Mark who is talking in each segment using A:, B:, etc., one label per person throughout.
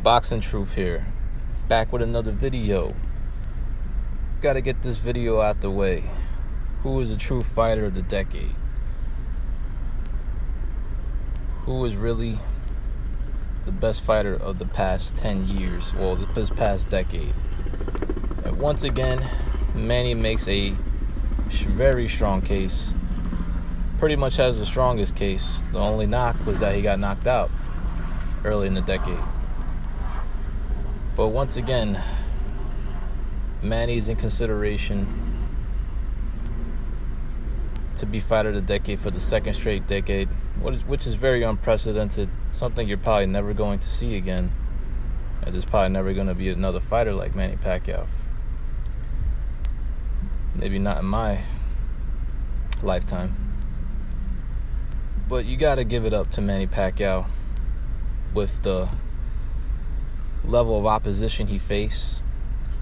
A: Boxing Truth here, back with another video. Gotta get this video out the way. Who is the true fighter of the decade? Who is really the best fighter of the past 10 years? Well, this past decade. And once again, Manny makes a very strong case. Pretty much has the strongest case. The only knock was that he got knocked out early in the decade. But once again, Manny's in consideration to be fighter of the decade for the second straight decade, which is very unprecedented, something you're probably never going to see again, as there's probably never going to be another fighter like Manny Pacquiao. Maybe not in my lifetime. But you got to give it up to Manny Pacquiao with the level of opposition he faced,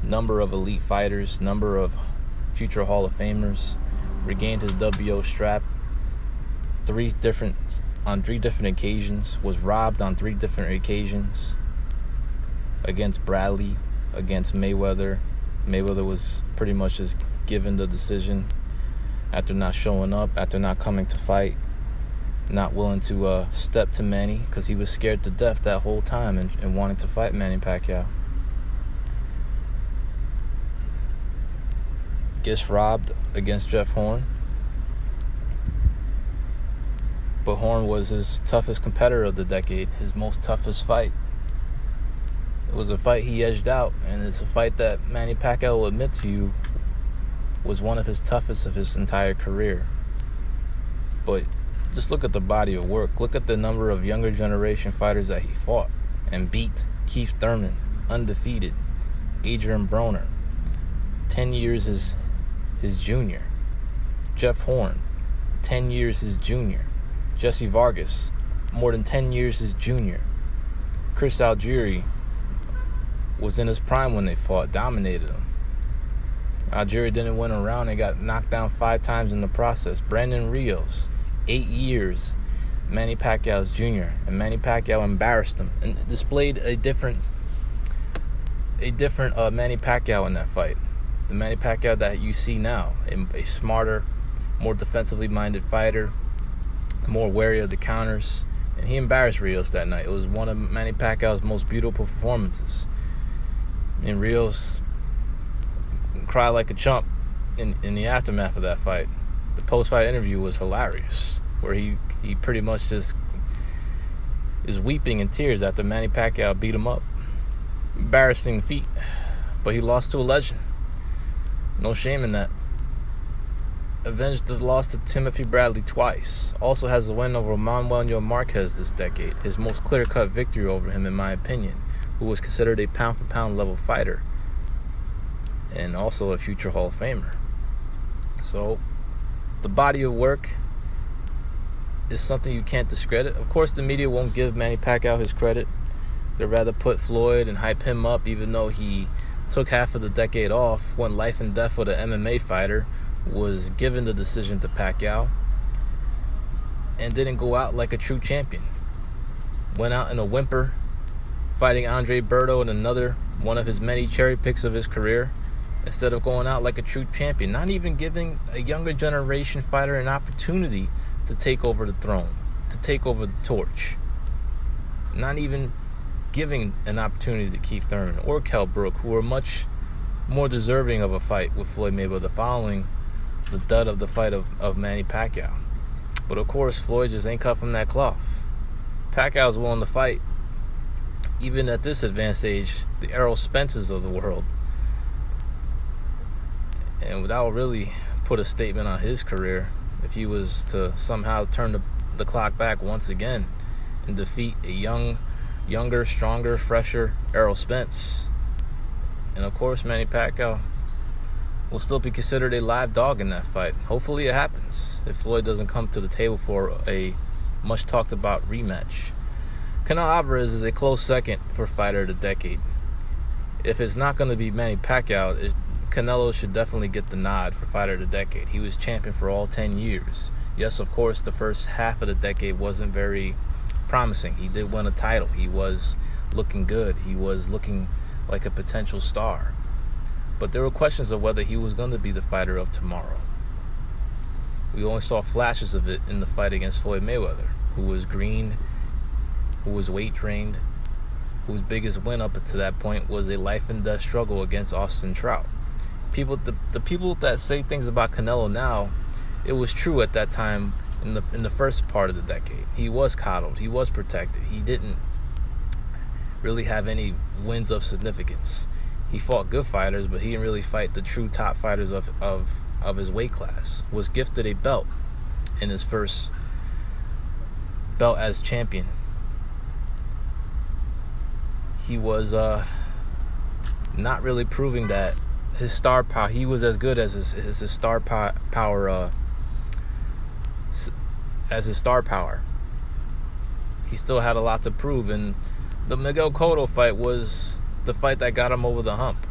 A: number of elite fighters, number of future Hall of Famers, regained his WO strap on three different occasions, was robbed on 3 different occasions against Bradley, against Mayweather. Mayweather was pretty much just given the decision after not showing up, after not coming to fight, not willing to step to Manny because he was scared to death that whole time and wanted to fight Manny Pacquiao. Gets robbed against Jeff Horn. But Horn was his toughest competitor of the decade, his most toughest fight. It was a fight he edged out, and it's a fight that Manny Pacquiao will admit to you was one of his toughest of his entire career. But just look at the body of work. Look at the number of younger generation fighters that he fought and beat. Keith Thurman, undefeated. Adrian Broner, 10 years his junior. Jeff Horn, 10 years his junior. Jesse Vargas, more than 10 years his junior. Chris Algieri was in his prime when they fought, dominated him. Algieri didn't win a round and got knocked down 5 times in the process. Brandon Rios, 8 years, Manny Pacquiao's junior, and Manny Pacquiao embarrassed him and displayed a different Manny Pacquiao in that fight. The Manny Pacquiao that you see now, a smarter, more defensively minded fighter, more wary of the counters, and he embarrassed Rios that night. It was one of Manny Pacquiao's most beautiful performances. And Rios cried like a chump in the aftermath of that fight. The post-fight interview was hilarious, where he pretty much just is weeping in tears after Manny Pacquiao beat him up. Embarrassing feat, but he lost to a legend. No shame in that. Avenged the loss to Timothy Bradley twice. Also has a win over Manuel Marquez this decade, his most clear-cut victory over him in my opinion, who was considered a pound-for-pound level fighter and also a future Hall of Famer. So the body of work is something you can't discredit. Of course, the media won't give Manny Pacquiao his credit. They'd rather put Floyd and hype him up, even though he took half of the decade off, went life and death with an MMA fighter, was given the decision to Pacquiao, and didn't go out like a true champion. Went out in a whimper, fighting Andre Berto in another one of his many cherry picks of his career, instead of going out like a true champion, not even giving a younger generation fighter an opportunity to take over the throne, to take over the torch. Not even giving an opportunity to Keith Thurman or Kell Brook, who were much more deserving of a fight with Floyd Mayweather following the dud of the fight of Manny Pacquiao. But of course, Floyd just ain't cut from that cloth. Pacquiao's willing to fight, even at this advanced age, the Errol Spencers of the world. And that would really put a statement on his career if he was to somehow turn the clock back once again and defeat a younger, stronger, fresher Errol Spence. And of course, Manny Pacquiao will still be considered a live dog in that fight. Hopefully it happens if Floyd doesn't come to the table for a much talked about rematch. Canelo Alvarez is a close second for fighter of the decade. If it's not going to be Manny Pacquiao, Canelo should definitely get the nod for fighter of the decade. He was champion for all 10 years. Yes, of course, the first half of the decade wasn't very promising. He did win a title. He was looking good. He was looking like a potential star. But there were questions of whether he was going to be the fighter of tomorrow. We only saw flashes of it in the fight against Floyd Mayweather, who was green, who was weight trained, whose biggest win up to that point was a life and death struggle against Austin Trout. The people that say things about Canelo now, it was true at that time in the first part of the decade. He was coddled, he was protected, he didn't really have any wins of significance. He fought good fighters, but he didn't really fight the true top fighters of his weight class. Was gifted a belt in his first belt as champion. He was not really proving that his star power, he was as good as his star power as his star power. He still had a lot to prove, and the Miguel Cotto fight was the fight that got him over the hump.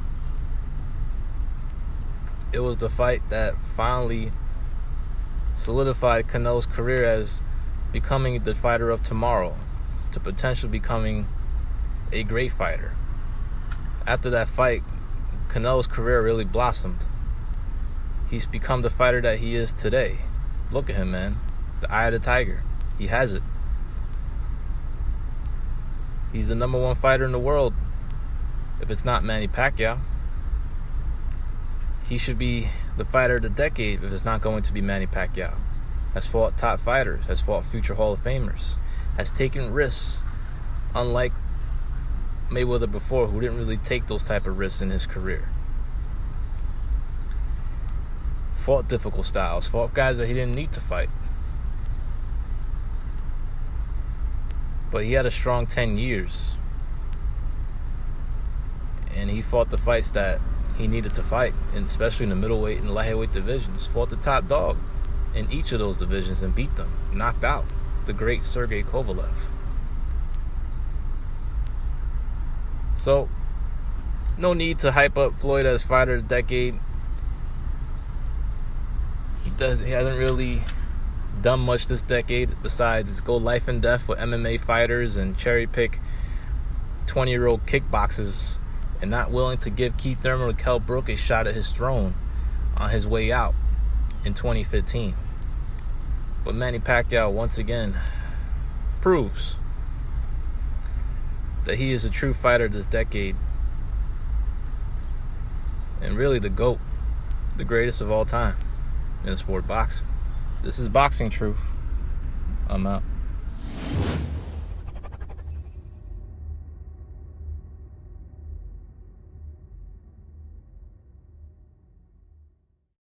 A: It was the fight that finally solidified Canelo's career as becoming the fighter of tomorrow, to potentially becoming a great fighter. After that fight, Canelo's career really blossomed. He's become the fighter that he is today. Look at him, man. The eye of the tiger. He has it. He's the number one fighter in the world. If it's not Manny Pacquiao, he should be the fighter of the decade if it's not going to be Manny Pacquiao. Has fought top fighters, has fought future Hall of Famers, has taken risks, unlike Mayweather before, who didn't really take those type of risks in his career. Fought difficult styles, fought guys that he didn't need to fight. But he had a strong 10 years. And he fought the fights that he needed to fight, and especially in the middleweight and light heavyweight divisions. Fought the top dog in each of those divisions and beat them. Knocked out the great Sergey Kovalev. So, no need to hype up Floyd as fighter of the decade. He hasn't really done much this decade besides go life and death with MMA fighters and cherry pick 20-year-old kickboxers, and not willing to give Keith Thurman or Kell Brook a shot at his throne on his way out in 2015. But Manny Pacquiao once again proves that he is a true fighter this decade, and really the GOAT, the greatest of all time in the sport of boxing. This is Boxing Truth. I'm out.